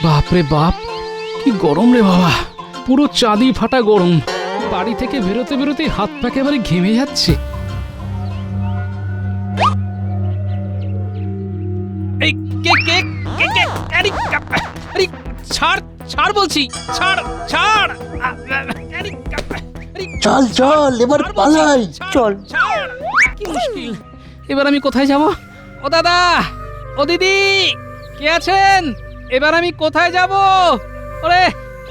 বাপরে বাপ, কি গরম রে বাবা, পুরো চাঁদি ফাটা গরম। বাড়ি থেকে বেরোতে বেরোতে হাত পা একেবারে ঘেমে যাচ্ছে। এই কে কে কে কে আরে আরে ছাড় ছাড় বলছি, ছাড় ছাড়। আরে চল চল এবার পালাই, চল। ছাড়, কি মুশকিল। এবার আমি কোথায় যাব? ও দাদা, ও দিদি, কে আছেন? এবার আমি কোথায় যাব? ওরে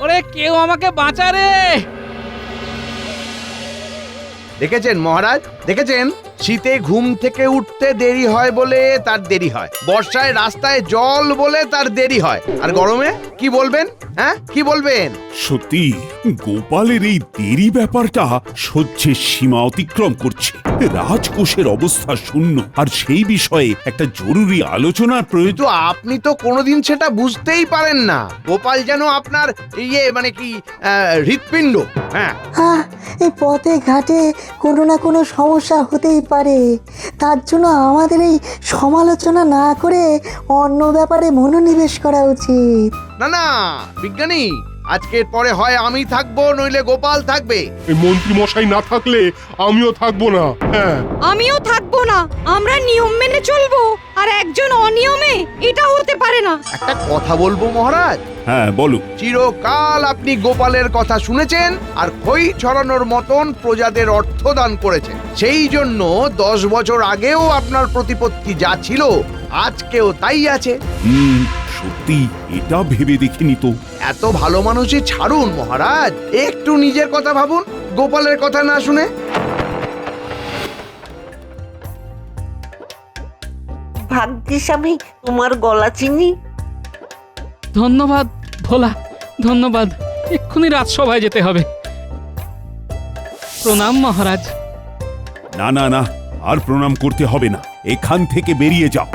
ওরে, কেউ আমাকে বাঁচা রে। দেখেছেন মহারাজ, দেখেছেন? শীতে ঘুম থেকে উঠতে দেরি হয় বলে তার দেরি হয়, বর্ষায় রাস্তায় জল বলে তার দেরি হয়, আর গরমে কি বলবেন? হ্যাঁ, কি বলবেন? সত্যি গোপালের এই দেরি ব্যাপারটা সহ্যের সীমা অতিক্রম করছে। রাজকোষের অবস্থা শূন্য, আর সেই বিষয়ে একটা জরুরি আলোচনার প্রয়োজন। কিন্তু আপনি তো কোনোদিন সেটা বুঝতেই পারেন না। গোপাল যেন আপনার মানে কি হৃৎপিণ্ড। হ্যাঁ, এই পথে ঘাটে কোনো না কোনো সমস্যা হতেই পারে, তার জন্য আমাদের এই সমালোচনা না করে অন্য ব্যাপারে মনোনিবেশ করা উচিত। না না বিজ্ঞানী, আজকের পরে হয় আমি থাকবো, নইলে গোপাল থাকবে। এই মন্ত্রী মশাই না থাকলে আমিও থাকবো না। হ্যাঁ, আমিও থাকবো না। আমরা নিয়ম মেনে চলবো, আর একজন অনিয়মে এটা হতে পারে না। একটা কথা বলবো মহারাজ? হ্যাঁ বলো। চিরকাল আপনি গোপালের কথা শুনেছেন আর খই ছড়ানোর মতন প্রজাদের অর্থ দান করেছেন। সেই জন্য 10 বছর আগেও আপনার প্রতিপত্তি যা ছিল আজকেও তাই আছে। সত্যি এটা ভেবে দেখিনি তো। এত ভালো মানুষই ছাড়ুন মহারাজ, একটু নিজের কথা ভাবুন, গোপালের কথা না শুনে। ভাগ্যিস আমি তোমার গলা চিনি। ধন্যবাদ ভোলা, ধন্যবাদ। এক্ষুনি রাজসভায় যেতে হবে। প্রণাম মহারাজ। না না না, আর প্রণাম করতে হবে না, এখান থেকে বেরিয়ে যাও।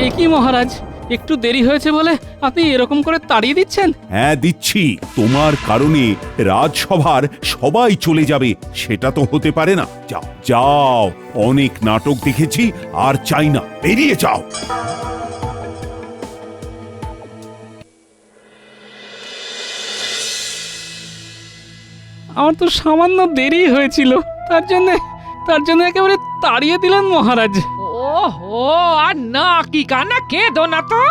এ কি মহারাজ, একটু দেরি হয়েছে বলে আপনি এরকম করে তাড়িয়ে দিচ্ছেন? হ্যাঁ দিচ্ছি, তোমার কারণে রাজসভার সবাই চলে যাবে সেটা তো হতে পারে না। যাও যাও, অনেক নাটক দেখেছি, আর চাই না, বেরিয়ে যাও। আমার তো সামান্য দেরি হয়েছিল, তার জন্য একেবারে তাড়িয়ে দিলেন মহারাজ। ওহো, আর না কি কানা কেঁদো না তো।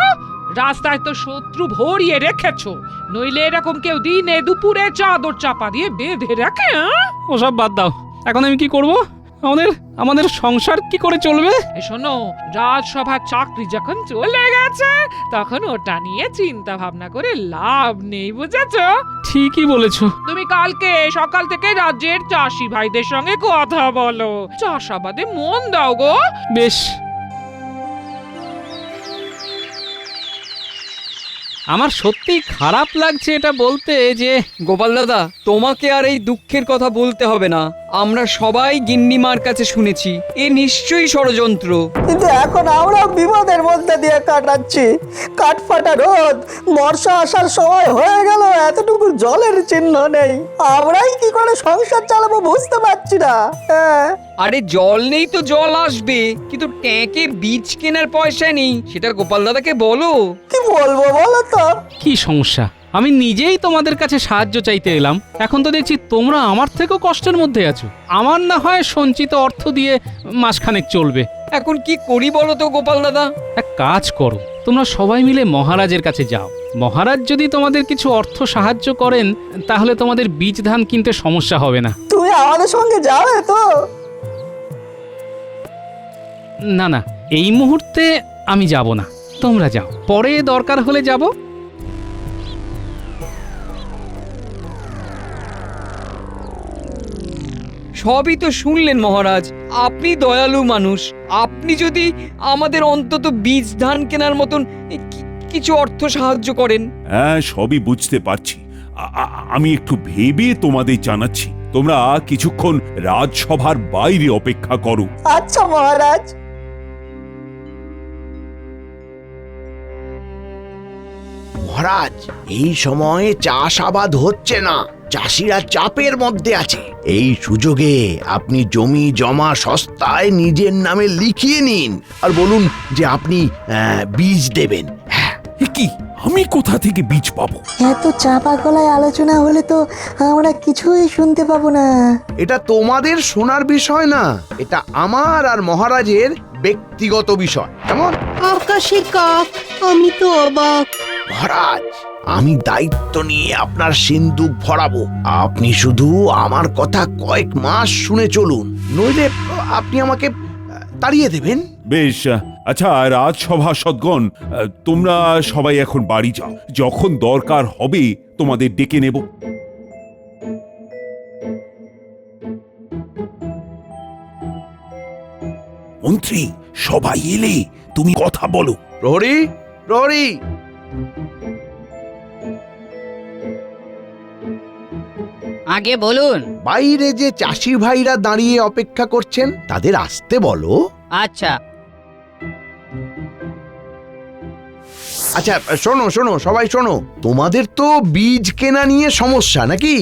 রাস্তায় তো শত্রু ভরিয়ে রেখেছো, নইলে এরকম কেউ দিনে দুপুরে চাদর চাপা দিয়ে বেঁধে রাখে? ওসব বাদ দাও, এখন আমি কি করব? আমাদের সংসার কি করে চলবে? শোনো, রাজসভার চাকরি যখন চলে গেছে তখন ওটা নিয়ে চিন্তা ভাবনা করে লাভ নেই, বুঝেছো? ঠিকই বলেছো। তুমি কালকে সকাল থেকে রাজ্যের চাষি ভাইদের সঙ্গে কথা বলো, চাষাবাদে মন দাও গো। বেশ। আমার সত্যি খারাপ লাগছে এটা বলতে যে গোপাল দাদা, তোমাকে আর এই দুঃখের কথা বলতে হবে না। আমরা সবাই গিন্নিমার কাছে শুনেছি এ নিশ্চয়ই ষড়যন্ত্র। কিন্তু এখন আমরা বিপদের মধ্যে দিয়ে কাটাচ্ছি। কাঠফাটা রোদ, বর্ষা আসার সময় হয়ে গেল, এতটুকু জলের চিহ্ন নেই। আমরাই কি করে সংসার চালাবো বুঝতে পারছি না। আরে জল নেই তো জল আসবে, কিন্তু ট্যাঁকে বীজ কেনার পয়সা নেই, সেটা গোপাল দাদাকে বলো। কি বলবো বলো তো? কি সমস্যা? আমি নিজেই তোমাদের কাছে সাহায্য চাইতে এলাম, এখন তো দেখছি তোমরা আমার থেকেও কষ্টের মধ্যে আছো। আমার না হয় সঞ্চিত অর্থ দিয়ে মাসখানেক চলবে। এখন কি করি বলো তো গোপাল দাদা? এক কাজ করো, তোমরা সবাই মিলে মহারাজের কাছে যাও। মহারাজ যদি তোমাদের কিছু অর্থ সাহায্য করেন তাহলে তোমাদের বীজ ধান কিনতে সমস্যা হবে না। তুমি আমাদের সঙ্গে যাবে তো? না না, এই মুহূর্তে আমি যাব না, তোমরা যাও, পরে দরকার হলে যাব। সবই তো শুনলেন মহারাজ, আপনি দয়ালু মানুষ। আপনি যদি আমাদের অন্তত বীজ ধান কেনার মতন কিছু অর্থ সাহায্য করেন। হ্যাঁ, সবই বুঝতে পারছি। আমি একটু ভেবে তোমাদের জানাচ্ছি। তোমরা কিছুক্ষণ রাজসভার বাইরে অপেক্ষা করো। আচ্ছা মহারাজ। মহারাজ, এই সময়ে চাষাবাদ হচ্ছে না, চাষিরা চাপের মধ্যে আছে। এই সুযোগে আপনি জমি জমা সস্তায় নিজের নামে লিখিয়ে নিন আর বলুন যে আপনি বীজ দেবেন। হ্যাঁ। কি আমি কোথা থেকে বীজ পাবো? এত চাপা গলায় আলোচনা হলে তো আমরা কিছুই শুনতে পাবো না। এটা তোমাদের শোনার বিষয় না, এটা আমার আর মহারাজের ব্যক্তিগত বিষয়। কেমন? আকাশে কাক, আমি তো অবাক। মহারাজ, আমি দায়িত্ব নিয়ে আপনার সিন্দুক ভরাবো। আপনি শুধু আমার কথা কয়েক মাস শুনে চলুন, নইলে আপনি আমাকে তাড়িয়ে দেবেন। বেশ, আচ্ছা রাজসভা সদগণ, তোমরা সবাই এখন বাড়ি যাও। যখন দরকার হবে তোমাদের ডেকে নেব। মন্ত্রী, সবাই এলে তুমি কথা বলো। প্রহরী, প্রহরী! আগে বলুন। বাইরে যে চাষি ভাইরা দাঁড়িয়ে অপেক্ষা করছেন তাদের আসতে বলো। আচ্ছা। আচ্ছা, শোনো শোনো, সবাই শোনো। তোমাদের তো বীজ কেনা নিয়ে সমস্যা নাকি?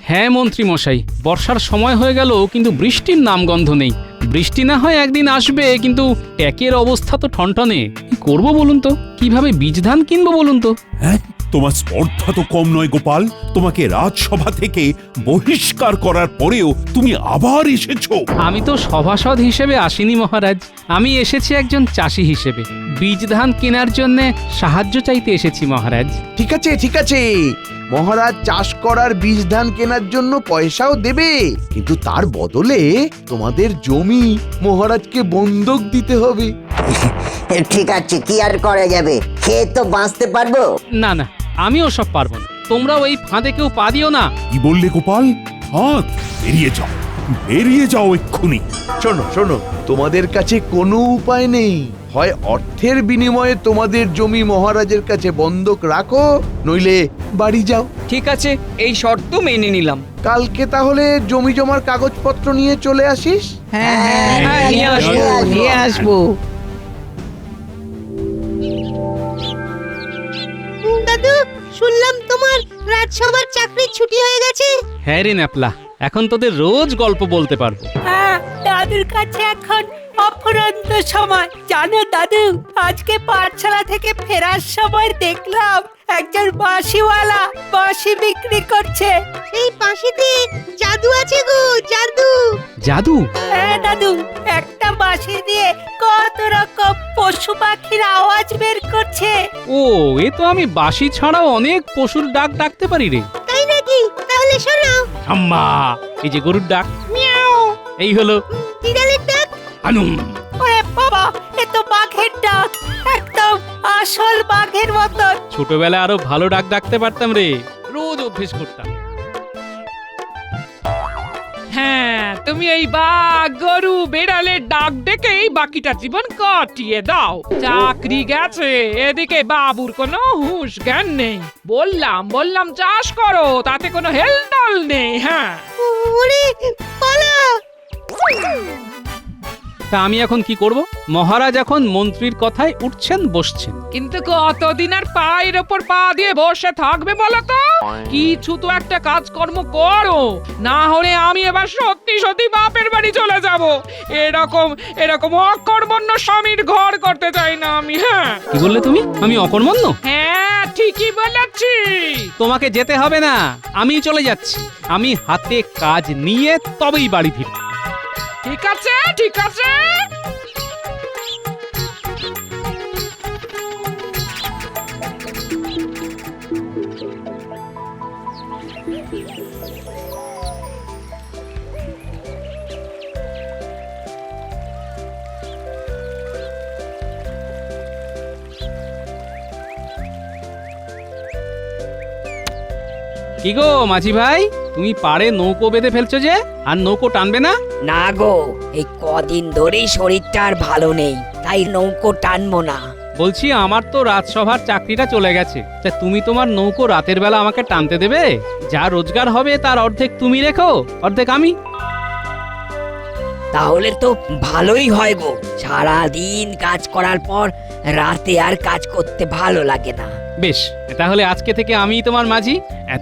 হ্যাঁ মন্ত্রী মশাই, বর্ষার সময় হয়ে গেল কিন্তু বৃষ্টির নামগন্ধ নেই। বৃষ্টি না হয় একদিন আসবে, কিন্তু ট্যাকের অবস্থা তো ঠনঠনে। কি করবো বলুন তো? কিভাবে বীজ ধান কিনবো বলুন তো? হ্যাঁ, তোমার স্পর্ধা তো কম নয় গোপাল। তোমাকে রাজসভা থেকে বহিষ্কার করার পরেও তুমি আবার এসেছো। আমি তো সভাসদ হিসেবে আসিনি মহারাজ, আমি এসেছি একজন চাষি হিসেবে। বীজ ধান কেনার জন্য সাহায্য চাইতে এসেছি মহারাজ। ঠিক আছে, ঠিক আছে। মহারাজ চাষ করার বীজ ধান কেনার জন্য পয়সাও দেবে, কিন্তু তার বদলে তোমাদের জমি মহারাজকে বন্ধক দিতে হবে। ঠিক আছে, কি আর করা যাবে? খেয়ে তো বাঁচতে পারবো। না না, আমিও সব পারবো না। তোমরাও এই ফাঁদে কেউ পা দিও না। কি বললে গোপাল? হাত বেরিয়ে যাও, বেরিয়ে যাও এক্ষুনি। শোনো শোনো, তোমাদের কাছে কোনো উপায় নেই। হয় অর্থের বিনিময়ে তোমাদের জমি মহারাজের কাছে বন্ধক রাখো, নইলে বাড়ি যাও। ঠিক আছে, এই শর্ত মেনে নিলাম। কালকে তাহলে জমি জমার কাগজপত্র নিয়ে চলে আসিস। হ্যাঁ, নিয়ে আসবো। দাদু, শুনলাম তোমার রাজসভার চাকরির ছুটি হয়ে গেছে। হ্যাঁ রে ন্যাপলা, এখন তোদের রোজ গল্প বলতে পারবো। হ্যাঁ, দাদুর কাছে এখন অফুরন্ত সময়। জানো দাদু, আজকে পাঠশালা থেকে ফেরার সময় দেখলাম একজন বাঁশিওয়ালা বাঁশি বিক্রি করছে। এই বাঁশিতে জাদু আছে গো, জাদু। জাদু? হ্যাঁ দাদু, একটা বাঁশি দিয়ে কত রকম পশু পাখির আওয়াজ বের করছে। ও, এ তো আমি বাঁশি ছাড়াও অনেক পশুর ডাক ডাকতে পারি রে। তাই নাকি? তাহলে শোনাও। আম্মা, এই যে গরুর ডাক, মিয়াও। এই হলো বিড়ালের ডাক। আনুম। ওরে বাবা, এ তো বাঘের ডাক, একদম আসল বাঘের মতন। ছোটবেলায় আরো ভালো ডাক ডাকতে পারতাম রে, রোজ অভ্যেস করতাম। হ্যাঁ, তুমি এই বাঘ গরু বেড়ালের ডাক ডেকেই বাকিটা জীবন কাটিয়ে দাও। চাকরি গেছে, এদিকে বাবুর কোনো হুঁশ জ্ঞান নেই। বললাম বললাম চাষ করো, তাতে কোনো হেলদোল নেই। হ্যাঁ, ওরে পালা। তা আমি এখন কি করব? মহারাজ এখন মন্ত্রীর কথায় উঠছেন বসছেন। কিন্তু কতদিন আর পায়ের ওপর পা দিয়ে বসে থাকবে বলো তো? কিছু তো একটা কাজকর্ম করো, না হলে আমি এবার সত্যি সত্যি বাপের বাড়ি চলে যাব। এরকম এরকম অকর্মণ্য স্বামীর ঘর করতে চাই না আমি। হ্যাঁ। কি বললে তুমি? আমি অকর্মণ্য? হ্যাঁ, ঠিকই বলেছি। তোমাকে যেতে হবে না, আমি চলে যাচ্ছি। আমি হাতে কাজ নিয়ে তবেই বাড়ি ফিরব। ঠিক আছে, ঠিক আছে। কি গো মাঝি ভাই, তুমি পাড়ে নৌকো বেঁধে ফেলছো যে, আর নৌকো টানবে না? না গো, এই কদিন ধরেই শরীরটা আর ভালো নেই, তাই নৌকো টানবো না। বলছি, আমার তো রাজসভার চাকরিটা চলে গেছে, তা তুমি তোমার নৌকো রাতের বেলা আমাকে টানতে দেবে? যা রোজগার হবে তার অর্ধেক তুমি রেখো, অর্ধেক আমি। তাহলে তো ভালোই হয় গো, সারা দিন কাজ করার পর রাতে আর কাজ করতে ভালো লাগে না। বেশ, তাহলে আজকে থেকে আমি তোমার মাঝি।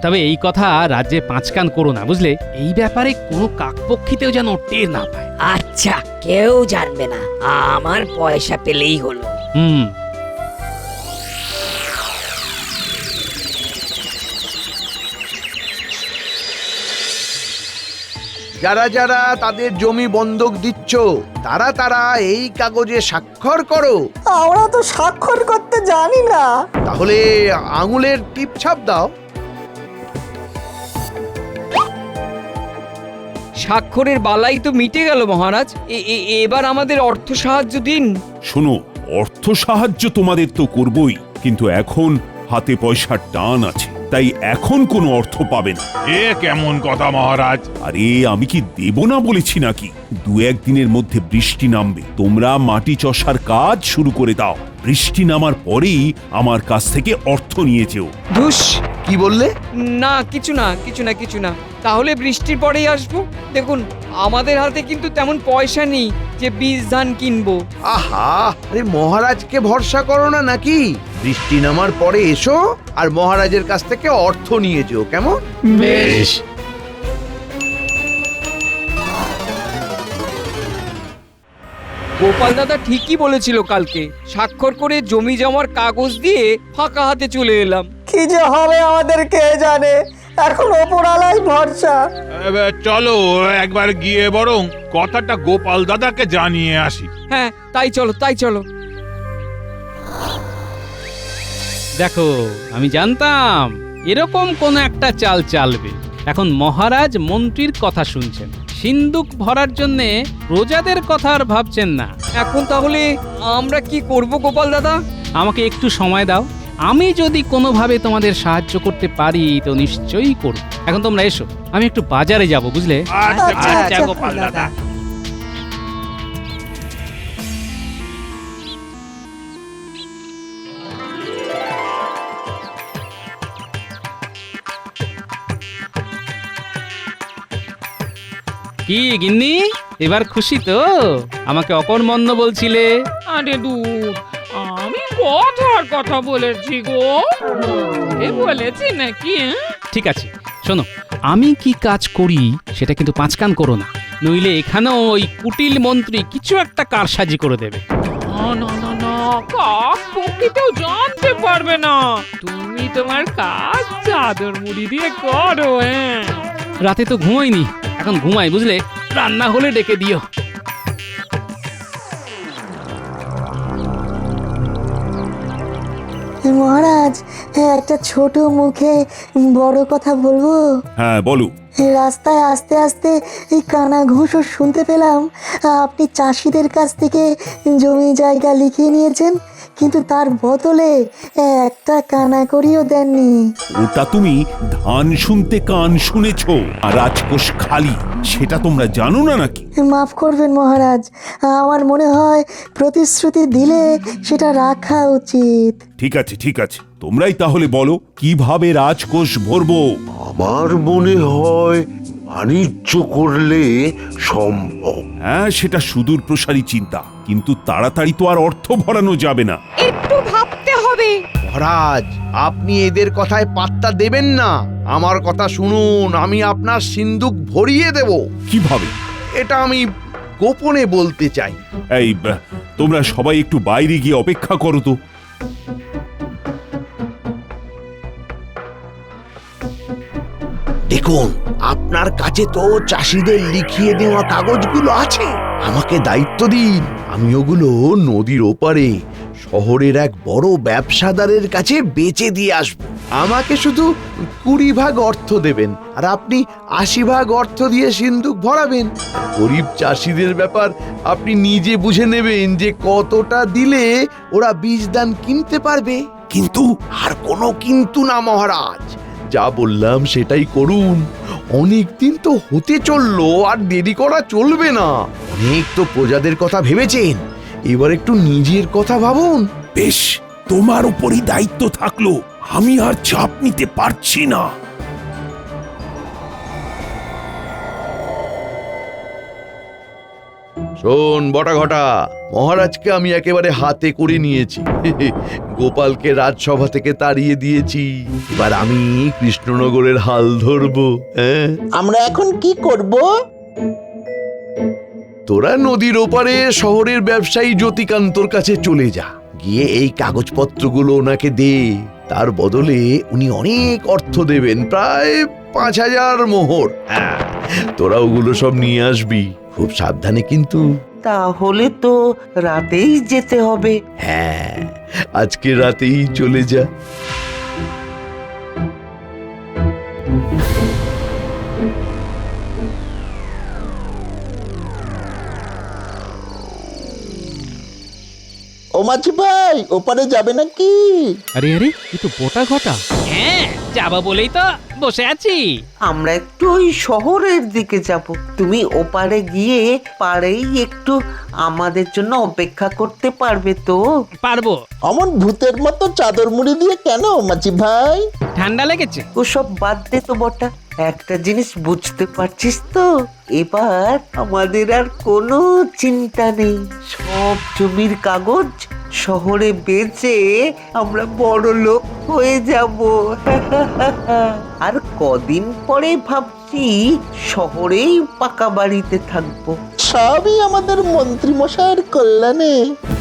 তবে এই কথা রাজ্যে পাঁচকান করো না, বুঝলে? এই ব্যাপারে কোনো কাকপক্ষীতেও যেন টের না পায়। আচ্ছা, কেউ জানবে না, আমার পয়সা পেলেই হলো। যারা যারা তাদের জমি বন্ধক দিচ্ছ তারা তারা এই কাগজে স্বাক্ষর করো। আমরা তো স্বাক্ষর করতে জানি না। তাহলে আঙুলের টিপ ছাপ দাও। স্বাক্ষরের বালাই তো মিটে গেল মহারাজ। এবার আমাদের অর্থ সাহায্য দিন। শোনো, অর্থ সাহায্য তোমাদের তো করবই, কিন্তু এখন হাতে পয়সার টান আছে, তাই এখন কোনো অর্থ পাবে না। এ কেমন কথা মহারাজ? আরে আমি কি দেব না বলেছি নাকি? 2-1 দিনের মধ্যে বৃষ্টি নামবে, তোমরা মাটি চষার কাজ শুরু করে দাও। বৃষ্টি নামার পরেই আমার কাছ থেকে অর্থ নিয়ে যেও। ধুস, কি বললে? না কিছু না কিছু না কিছু না। তাহলে বৃষ্টির পরেই আসবো। দেখুন, আমাদের হাতে কিন্তু তেমন পয়সা নেই যে বীজ ধান কিনবো। আহা, আরে মহারাজকে ভরসা করো না নাকি? বৃষ্টি নামার পরে এসো আর মহারাজের কাছ থেকে অর্থ নিয়ে যেও, কেমন? বেশ। গোপাল দাদা ঠিকই বলেছিল কালকে। স্বাক্ষর করে জমি জমার কাগজ দিয়ে ফাঁকা হাতে চলে এলাম। কি যে হবে আমাদের কে জানে, এখন ওপরালাই ভরসা। চলো একবার গিয়ে বরং কথাটা গোপাল দাদাকে জানিয়ে আসি। হ্যাঁ, তাই চলো তাই চলো। দেখো, আমি জানতাম এরকম কোন একটা চাল চালবে। এখন মহারাজ মন্ত্রীর কথা শুনছেন, সিন্দুক ভরার জন্যে প্রজাদের কথা আর ভাবছেন না। এখন তাহলে আমরা কি করব গোপাল দাদা? আমাকে একটু সময় দাও, আমি যদি কোনোভাবে তোমাদের সাহায্য করতে পারি তো নিশ্চয়ই করব। এখন তোমরা এসো, আমি একটু বাজারে যাব, বুঝলে? আচ্ছা আচ্ছা, আচ্ছা আচ্ছা, গোপাল দাদা। কি গিন্নি, এবার খুশি তো? আমাকে অকর্মণ্য বলছিলে। আরে দূর, আমি কথার কথা বলেছি গো। এ বলেছি নাকি? ঠিক আছে, শোনো, আমি কি কাজ করি সেটা কিন্তু পাঁচকান করো না, নইলে এখানেও ওই কুটিল মন্ত্রী কিছু একটা কারসাজি করে দেবে। না না না না, কাক পক্ষীতেও জানতে পারবে না। তুমি তোমার কাজ চাদর মুড়ি দিয়ে করো। হ্যাঁ, রাতে তো ঘুমাইনি, এখন ঘুমাই, বুঝলে? রান্না হলে ডেকে দিও। মহারাজ, একটা ছোট মুখে বড় কথা বলবো। হ্যাঁ বলো। রাস্তায় আস্তে আস্তে এই কানা ঘুষও শুনতে পেলাম আপনি চাষিদের কাছ থেকে জমি জায়গা লিখিয়ে নিয়েছেন, কিন্তু তার বদলে একটা কানা করিও দেননি। ওটা তুমি ধান শুনতে কান শুনেছো, আর রাজকোষ খালি, সেটা তোমরা জানো না নাকি? মাফ করবেন মহারাজ, আমার মনে হয় প্রতিশ্রুতি দিলে সেটা রাখা উচিত। ঠিক আছে ঠিক আছে, তোমরাই তাহলে বলো কিভাবে রাজকোষ ভরবো। আমার মনে হয় বাণিজ্য করলে সম্ভব। হ্যাঁ, সেটা সুদূর প্রসারী চিন্তা, কিন্তু তাড়াতাড়ি তো আর অর্থ ভরানো যাবে না। একটু ভাবতে হবে। মহারাজ, আপনি এদের কথায় পাত্তা দেবেন না। আমার কথা শুনুন, আমি আপনার সিন্দুক ভরিয়ে দেব। কিভাবে? এটা আমি গোপনে বলতে চাই। এই তোমরা সবাই একটু বাইরে গিয়ে অপেক্ষা করো তো। দেখুন, আপনার কাছে তো চাষিদের লিখিয়ে দেওয়া কাগজগুলো আছে। আমাকে দায়িত্ব দিন, আমি ওগুলো নদীর ওপারে শহরের এক বড় ব্যবসাদারের কাছে বেচে দিয়ে আসব। আমাকে শুধু 20 ভাগ অর্থ দেবেন, আর আপনি 80 ভাগ অর্থ দিয়ে সিন্দুক ভরাবেন। গরিব চাষিদের ব্যাপার আপনি নিজে বুঝে নেবেন যে কতটা দিলে ওরা বীজ দান কিনতে পারবে। কিন্তু আর কোনো কিন্তু না মহারাজ, যা বললাম সেটাই করুন। অনেক দিন তো হতে চললো, আর দেরি করা চলবে না। অনেক তো প্রজাদের কথা ভেবেছেন, এবার একটু নিজের কথা ভাবুন। বেশ, তোমার উপরই দায়িত্ব থাকলো, আমি আর চাপ নিতে পারছি না। শোন বটা ঘটা, মহারাজকে আমি একেবারে হাতে করে নিয়েছি। গোপালকে রাজসভা থেকে তাড়িয়ে দিয়েছি, এবার আমি কৃষ্ণনগরের হাল ধরবো। হ্যাঁ, আমরা এখন কি করব? তোরা নদীর ওপারে শহরের ব্যবসায়ী জ্যোতিকান্তর কাছে চলে যা, গিয়ে এই কাগজপত্রগুলো ওনাকে দে। তার বদলে উনি অনেক অর্থ দেবেন, প্রায় 5,000 মোহর। হ্যাঁ, তোরা ওগুলো সব নিয়ে আসবি, খুব সাবধানে কিন্তু। তাহলে তো রাতেই যেতে হবে। হ্যাঁ, আজকে রাতেই চলে যা। ও মাছি ভাই, ওপারে যাবে নাকি? আরে আরে এ তো বোটা ঘটা। হ্যাঁ যাবা বলেই তো বসে আছি। আমরা একটু ওই শহরের দিকে যাব। তুমি ওপারে গিয়ে পাড়েই একটু আমাদের জন্য অপেক্ষা করতে পারবে তো? পারবো। অমন ভূতের মতো চাদর মুড়ি দিয়ে কেন মাছি ভাই? ঠান্ডা লেগেছে। ওসব বাদ দে তো বটা, একটা জিনিস বুঝতে পারছিস তো, এবার আমাদের আর কোনো চিন্তা নেই। সব জমির কাগজ শহরে বেচে আমরা বড় লোক হয়ে যাব। আর কদিন পরে ভাবছি শহরেই পাকা বাড়িতে থাকবো। সবই আমাদের মন্ত্রী মশাইয়ের কল্যাণে।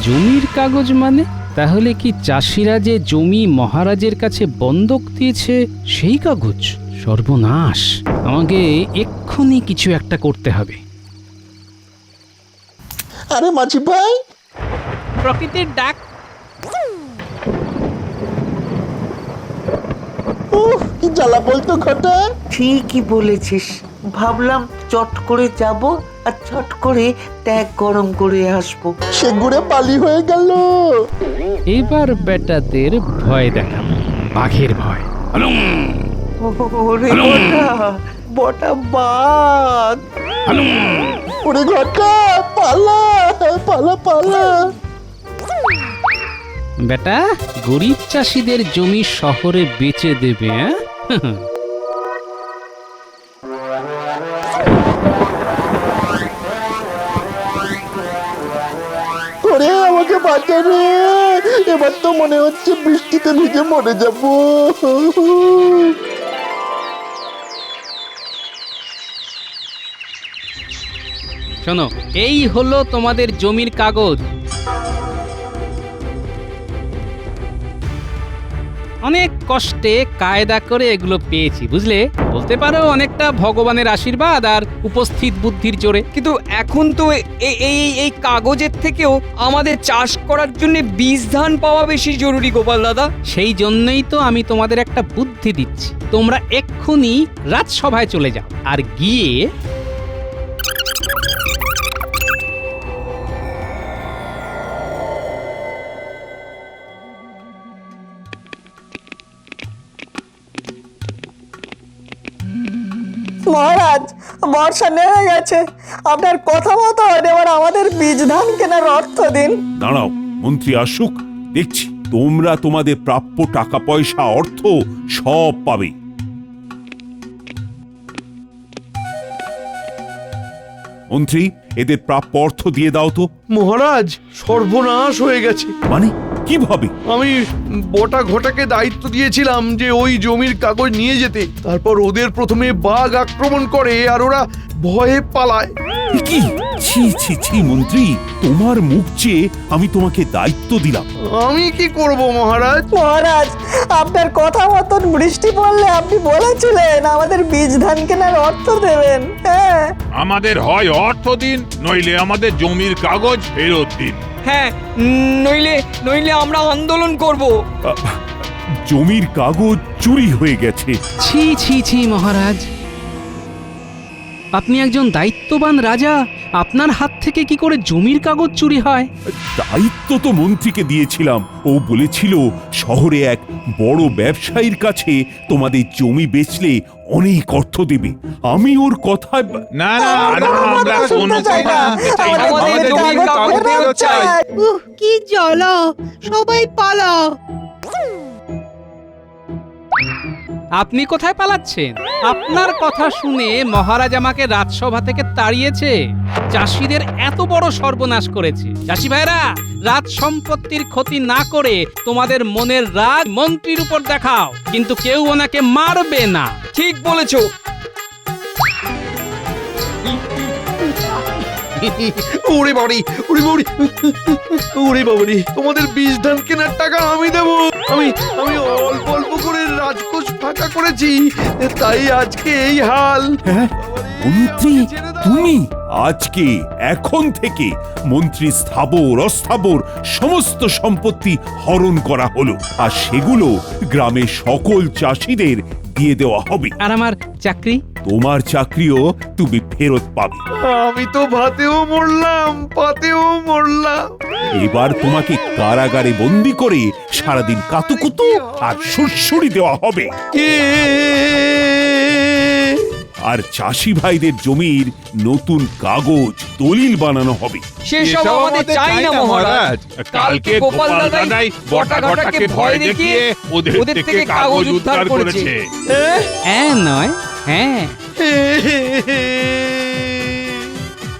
জমির কাগজ মানে? তাহলে কি চাষিরা যে জমি মহারাজের কাছে বন্ধক দিয়েছে সেই কাগজ? সর্বনাশ, আমাকে এক্ষুনি কিছু একটা করতে হবে। আরে মাঝি ভাই, প্রকৃতির ডাক। কি জ্বালা বলতো ঘটা। ঠিকই বলেছিস, ভাবলাম চট করে যাব আর চট করে ট্যাগ গরম করে আসবো, সে ঘুরে পালি হয়ে গেল। এবার বেটাদের ভয় দেখাবো, বাঘের ভয়। ওরে বটা, বটা বাঘ। ওরে ঘটা, পালা পালা পালা। বেটা, গরিব চাষিদের জমি শহরে বেচে দেবে? ওরে আমাকে বাঁচা রে, এবার তো মনে হচ্ছে বৃষ্টিতে ভিজে মরে যাব। শোনো, এই হলো তোমাদের জমির কাগজ। অনেক কষ্টে কায়দা করে এগুলো পেয়েছি, বুঝলে? বলতে পারো অনেকটা ভগবানের আশীর্বাদ আর উপস্থিত বুদ্ধির জোরে। কিন্তু এখন তো এই কাগজের থেকেও আমাদের চাষ করার জন্য বীজ ধান পাওয়া বেশি জরুরি গোপাল দাদা। সেই জন্যই তো আমি তোমাদের একটা বুদ্ধি দিচ্ছি। তোমরা এক্ষুনি রাজসভায় চলে যাও আর গিয়ে মহারাজ, বর্ষা নেমে গেছে, আপনার কথা মতো এবার আমাদের বীজ ধান কেনার অর্থ দিন। দাঁড়াও, মন্ত্রী আসুক, দেখছি। তোমরা তোমাদের প্রাপ্য টাকা পয়সা অর্থ সব পাবে। মন্ত্রী, এদের প্রাপ্য অর্থ দিয়ে দাও তো। মহারাজ, সর্বনাশ হয়ে গেছে। মানে কিভাবে? আমি বটা ঘটাকে দায়িত্ব দিয়েছিলাম যে ওই জমির কাগজ নিয়ে যেতে, তারপর ওদের প্রথমে বাঘ আক্রমণ করে আর ওরা ভয়ে পালায়। কি? ছি ছি ছি মন্ত্রী, তোমার মুখ চেয়ে আমি তোমাকে দায়িত্ব দিলাম। আমি কি করব মহারাজ? মহারাজ, আপনার কথা মতন বৃষ্টি পড়লে আপনি বলেছিলেন আমাদের বীজ ধান কেনার অর্থ দেবেন। হ্যাঁ, আমাদের হয় অর্থ দিন, নইলে আমাদের জমির কাগজ ফেরত দিন। হ্যাঁ, নইলে আমরা আন্দোলন করব। জমির কাগজ চুরি হয়ে গেছে। ছি ছি ছি মহারাজ, আপনি একজন দায়িত্ববান রাজা, আপনার হাত থেকে কি করে জমির কাগজ চুরি হয়? দায়িত্ব তো মন্ত্রীকে দিয়েছিলাম। ও বলেছিল শহরে এক বড় ব্যবসায়ীর কাছে তোমাদের জমি বেচলে অনেক অর্থ দেবে। আমি ওর কথায় না না না, আমরা কোনো কথা শুনতে চাই না। আমাদের জমির কাগজ ফেরত চাই। কি জ্বালা, সবাই পালাও। আপনি কোথায় পালাচ্ছেন? আপনার কথা শুনে মহারাজ আমাকে রাজসভা থেকে তাড়িয়েছে, চাষিদের এত বড় সর্বনাশ করেছে। চাষি ভাইরা, রাজ সম্পত্তির ক্ষতি না করে তোমাদের মনের রাগ মন্ত্রীর উপর দেখাও, কিন্তু কেউ ওনাকে মারবে না। ঠিক বলেছো। ওরে বাড়ি, ওরে বাড়ি, ওরে বাবারি, তোমাদের বীজ ধান কেনার টাকা আমি দেব। আমি আমি অল্প অল্প করে রাজকোষ ফাঁকা করেছি, তাই আজকে এই হাল। হ্যাঁ মন্ত্রী তুমি আজকে এখন থেকে মন্ত্রী স্থাবর অস্থাবর সমস্ত সম্পত্তি হরণ করা হলো, আর সেগুলো গ্রামের সকল চাষিদের দিয়ে দেওয়া হবে। আর আমার চাকরি? তোমার চাকরিও তুমি ফেরত পাবে। আমি তো ভাতেও মরলাম, পাতেও মরলাম। এবার তোমাকে কারাগারে বন্দি করে সারাদিন কাতুকুতু আর সুরসুরি দেওয়া হবে। আর চাষি ভাইদের জমির নতুন কাগজ দলিল বানানো হবে। সেসব আমাদের চাই না মহারাজ। কালকে গোপাল দাদাই বটাঘটাকে ভয় দেখিয়ে ওদের থেকে কাগজ উদ্ধার করেছে। হ্যাঁ নয় হ্যাঁ।